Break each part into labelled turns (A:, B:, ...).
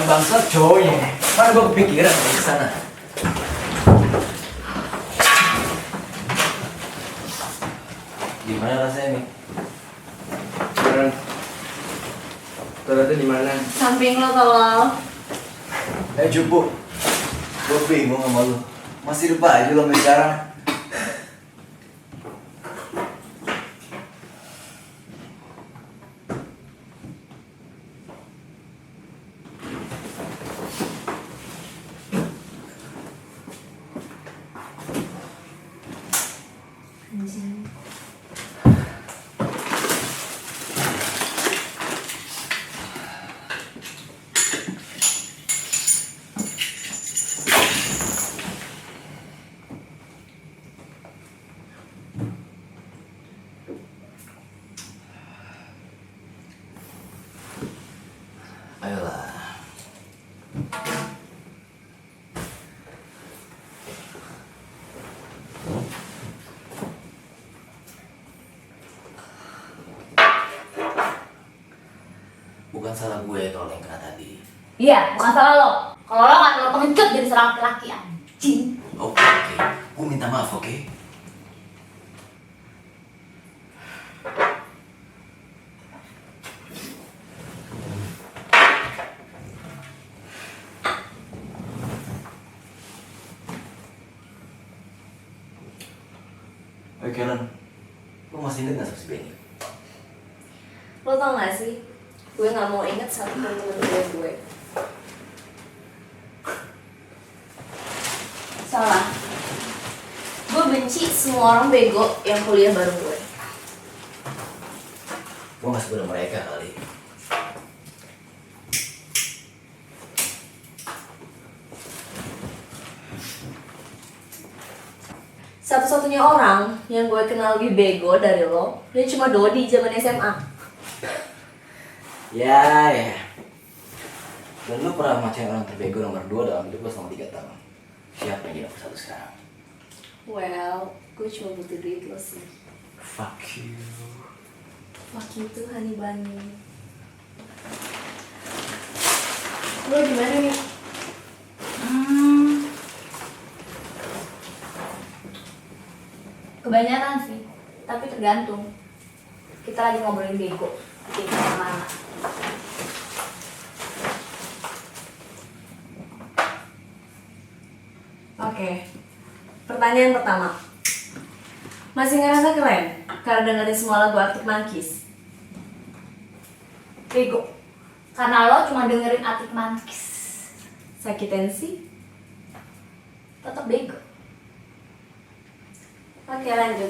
A: yang bangsat cowoknya. Mana gua kepikiran dari sana. Gimana rasanya nih?
B: Beneran. Toiletnya di mana?
C: Samping lo tolol.
A: Cupu. Gua bingung sama lu. Masih lupa aja lu sampai sekarang.
C: Anjing.
A: Ayolah. Bukan salah gue kalau yang kena tadi.
C: Iya, bukan salah lo. Kalau lo nggak terlalu pengecut jadi seorang laki-laki anjing.
A: Oke. Gue minta maaf, oke? Oke, Karen. Lo masih inget gak sama si Benny?
C: Lo tau gak sih? Gue nggak mau inget satu pun temen gue. Salah. Gue benci semua orang bego yang kuliah bareng gue.
A: Gue gak sebut mereka kali.
C: Satu-satunya orang yang gue kenal lebih bego dari lo, dia cuma Dodi zaman SMA.
A: Ya. Dan lu pernah macam orang terbego nomor 2 dalam hidup lo selama 3 tahun. Siapa yang jadi nomor 1 sekarang?
C: Well, gue cuma butuh duit lo sih.
A: Fuck you.
C: Fuck you tuh Honey Bunny. Lo gimana nih? Kebanyakan sih, tapi tergantung. Kita lagi ngobrolin bego, kita kemana? Oke, pertanyaan pertama. Masih ngerasa keren karena dengerin semua lagu Arctic Monkeys? Bego, karena lo cuma dengerin Arctic Monkeys. Sakit tensi? Tetap bego. Oke, lanjut.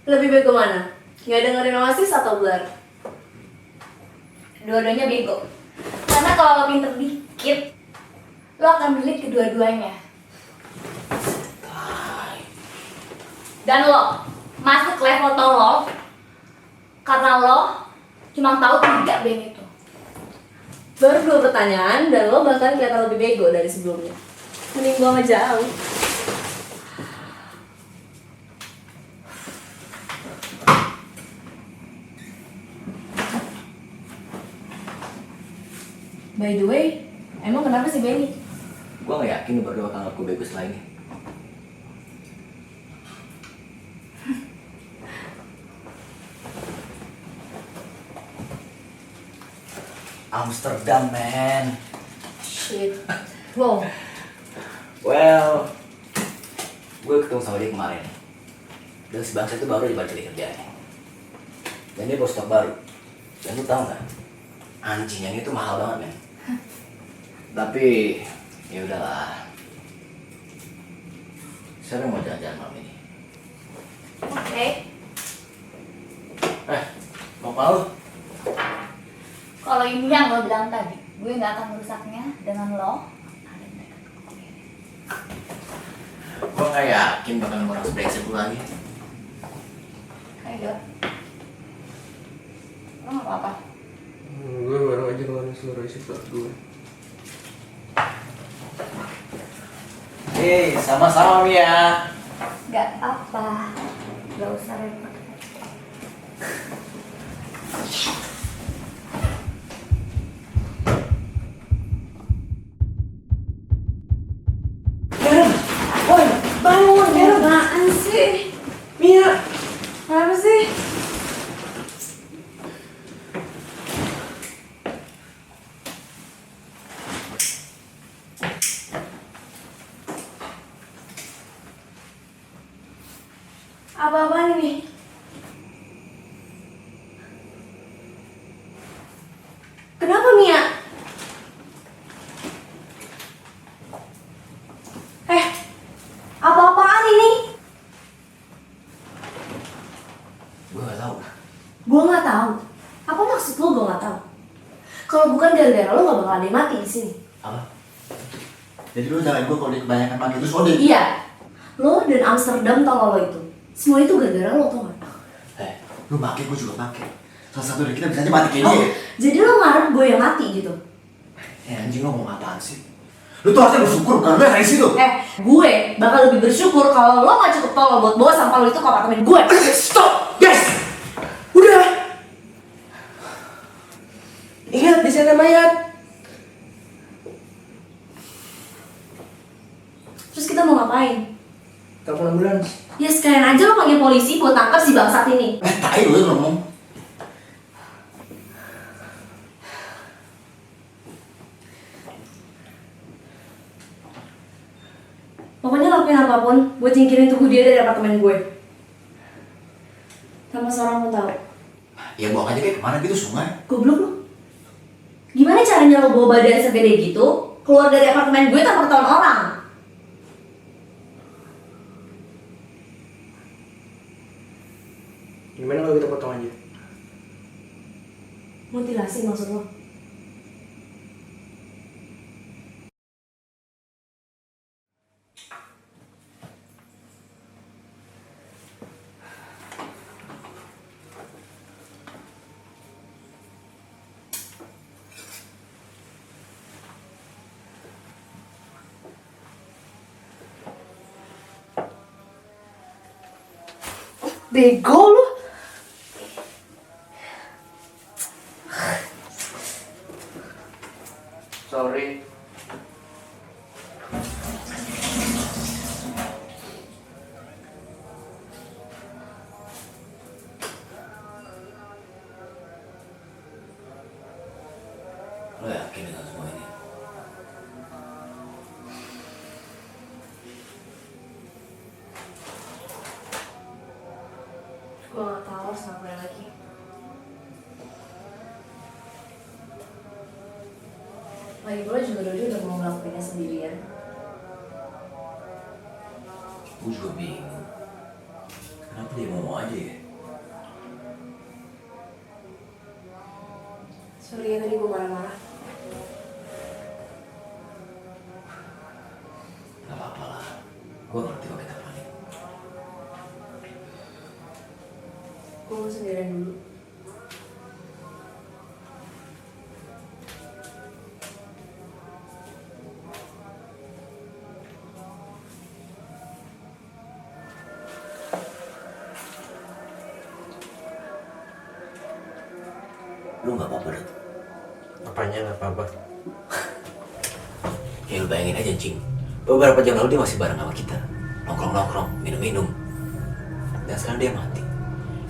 C: Lebih bego mana? Nggak dengerin Oasis atau Blur? Dua-duanya bego. Karena kalau lo pinter dikit, lo akan milih kedua-duanya. Dan lo masuk level tolol karena lo cuma tahu 3 band itu. Baru 2 pertanyaan dan lo bahkan kelihatan lebih bego dari sebelumnya. Mending gua ngejauh. By the way, emang kenapa sih Benny?
A: Gue gak yakin lu berdua bakal ngaku bego setelah ini. Amsterdam, man.
C: Shit. Wow.
A: Well, gue ketemu sama dia kemarin. Dan si bangsa itu baru dibalik dari kerjaannya. Dan dia bawa stok baru. Dan lu tau gak? Anjing yang itu mahal banget, men. Tapi ya udahlah. Siapa yang mau jalan-jalan malam ini?
C: Oke.
A: Mau malu?
C: Kalau ini yang lo bilang tadi, gue nggak akan merusaknya dengan lo.
A: Gue gak yakin bakal ngurang brengsek lu lagi.
C: Kayak lo nggak apa-apa.
B: Gue baru aja ngeluarin seluruh isi perut gue.
A: Sama-sama Mia.
C: Gak apa, gak usah repot. apaan sih?
B: Mia.
C: Kenapa sih? Apa-apaan ini? Kenapa Mia? Apa-apaan ini?
A: Gue gak tahu.
C: Gue nggak tahu. Apa maksud lo gue nggak tahu? Kalau bukan gara-gara lo nggak bakal ada yang mati di sini.
A: Apa? Jadi lu jangan gue kalau dia kebanyakan pakai itu sodik.
C: Iya. Lo dan Amsterdam tolol lo itu. Semua itu gara-gara lo tau gak?
A: Lu pakai gue juga pakai. Salah satu dari kita bisa aja mati kayak dia.
C: Jadi lo ngarep gue yang mati gitu?
A: Anjing lo ngomong apaan sih? Lu tuh harusnya bersyukur bukan lu yang dari situ.
C: Gue bakal lebih bersyukur kalau lo gak cukup tolol buat bawa sampah lo itu ke apartemen gue.
B: Stop, guys. Udah. Ingat di sana mayat.
C: Terus kita mau ngapain?
B: Telepon ambulans.
C: Ya sekalian aja lo panggil polisi buat tangkap si bangsat ini.
A: Tai lu yang ngomong.
C: Pokoknya lakuin apapun buat singkirin tubuh dia dari apartemen gue. Tanpa seorang pun tahu.
A: Ya buang aja kayak kemana gitu, sungai.
C: Goblok lo. Gimana caranya lo bawa badan segede gitu keluar dari apartemen gue tanpa ketahuan orang?
B: Gimana kalau kita potong aja?
C: Mutilasi maksud lo? Bego lu.
B: Sorry.
A: Lo yakin dengan semua ini?
C: Gue gak tahu harus ngapain lagi. Lagi pula juga Dodi udah mau ngelakuinnya sendirian.
A: Gue juga bingung. Kenapa dia mau aja ya?
C: Sorry ya tadi gue marah-marah.
A: Gak apa-apa lah. Gue ngerti kok kita panik.
C: Gue mau sendirian dulu.
A: Lu gak apa-apa, Dut?
B: Apanya nggak apa-apa?
A: Ya lu bayangin aja, Cing. Beberapa jam lalu dia masih bareng sama kita. Nongkrong-nongkrong, minum-minum. Dan sekarang dia mati.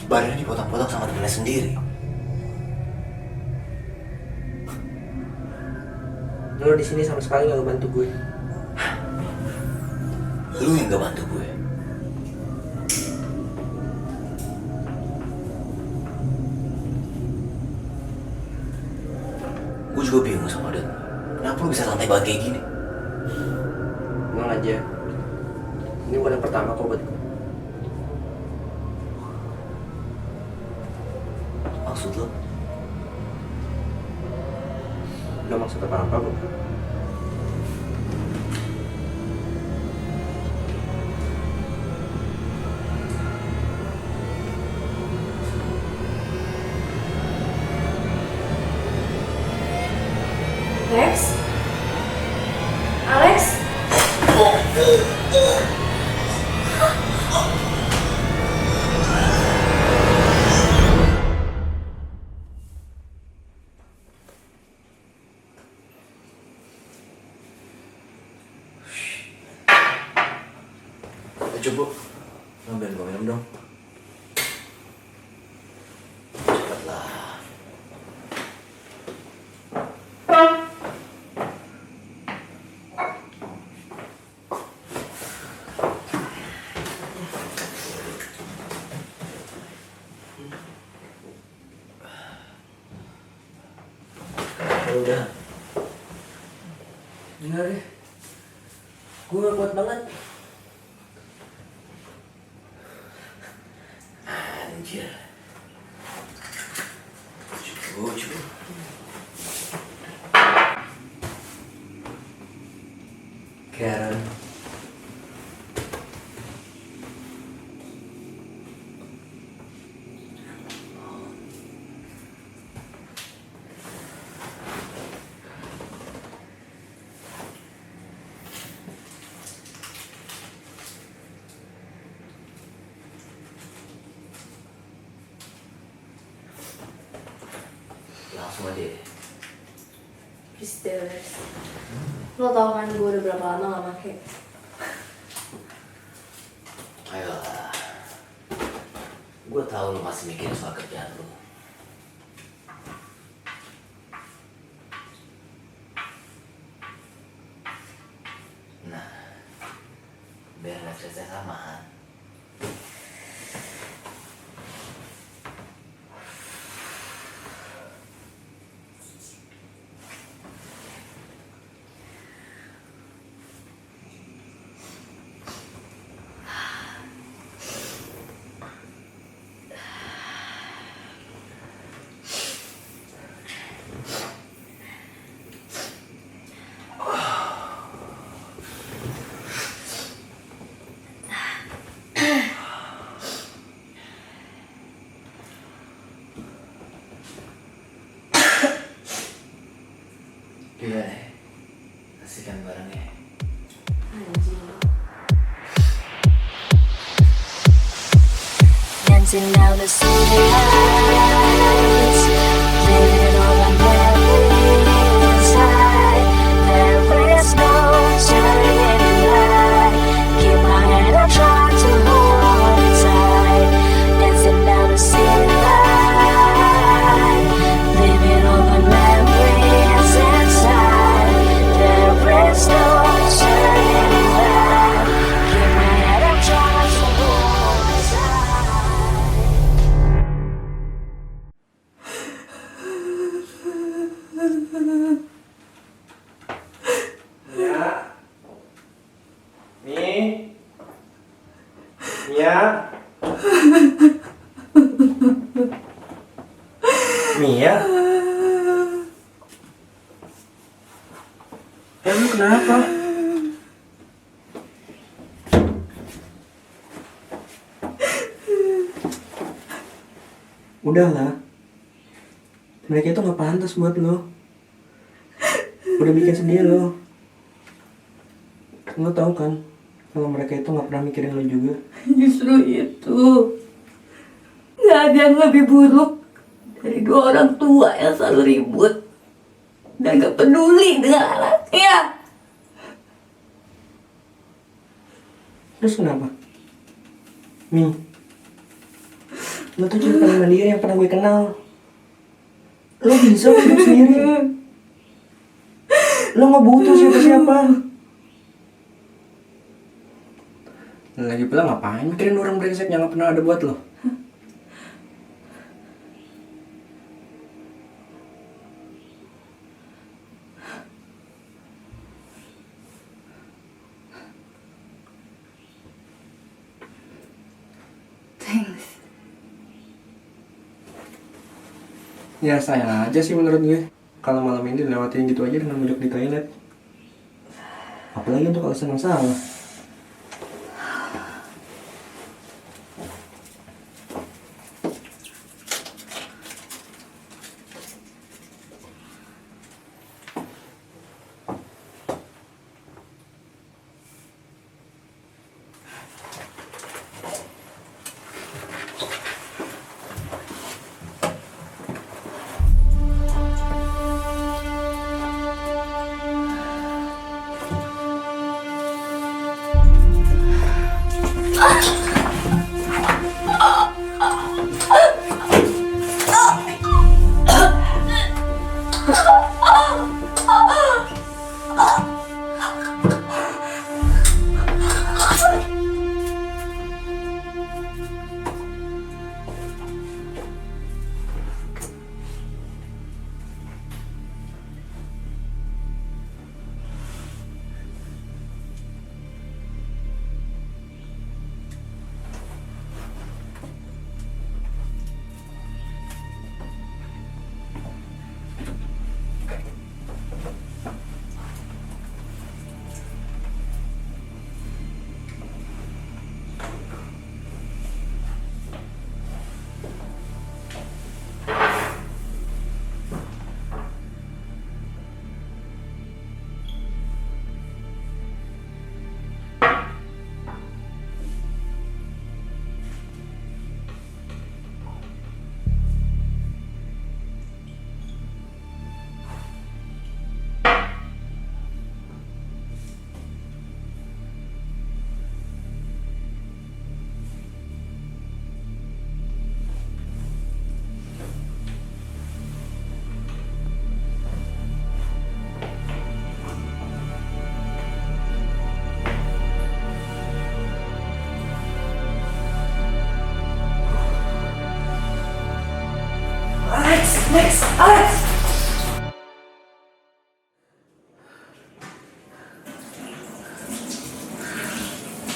A: Badannya dipotong-potong sama temennya sendiri.
B: Lo di sini sama sekali nggak bantu gue.
A: Lu yang gak bantu gue. Gue juga bingung sama Dut. Kenapa lu bisa santai banget kayak gini?
B: Tenang aja. Ini bukan yang pertama kok buat gue.
A: Maksud lu?
B: Gak maksud apa-apa kok.
C: Alex? Alex?
A: Coba, ngambilin gue minum dong. Cepatlah. Udah.
B: Enggak deh. Gue gak kuat banget.
A: Anjir. Cukup.
B: Karen.
A: Langsung aja.
C: Pistes. Lo tau kan gue udah berapa lama gak pake.
A: Ayolah. Gue tahu lu masih mikirin soal kerjaan lu. Nah, biar gak selesai sama. Gimana nih? Kasihkan barangnya.
C: Anjing.
D: Dancing down the city lights, living all the memories inside. There is no turning back. Keep my head up, try to hold it tight. Dancing down the city lights, living all the memories inside. There is no turning back. Keep my head up, try to hold it tight.
B: Mia. Mia. Mia. Lu kenapa? Udahlah. Mereka itu gak pantas buat lo. Udah bikin sedih lo. Lo tau kan kalau mereka itu gak pernah mikirin lo juga.
E: Justru itu gak ada yang lebih buruk dari dua orang tua yang selalu ribut dan gak peduli dengan anaknya.
B: Terus kenapa? Lo tuh cuma paling mandiri yang pernah gue kenal. Lo bisa hidup sendiri. Lo gak butuh siapa-siapa. Lagi pula ngapain mikirin orang brengsek yang gak pernah ada buat lo?
C: Thanks.
B: Ya sayang aja sih menurut gue kalau malam ini dilewatin gitu aja dengan duduk di toilet. Apalagi untuk alasan yang salah.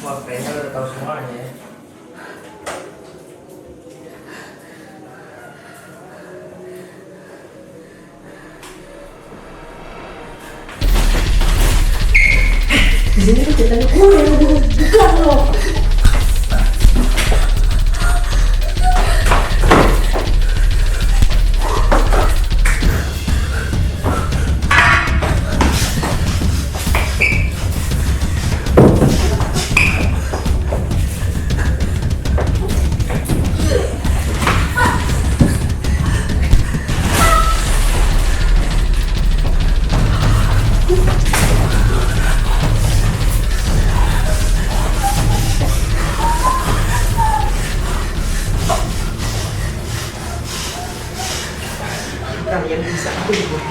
B: Wah, kayaknya udah tahu semuanya ya.
E: Di sini tuh ceritanya gue yang bukan lo.
B: Kalian bisa aku dibuat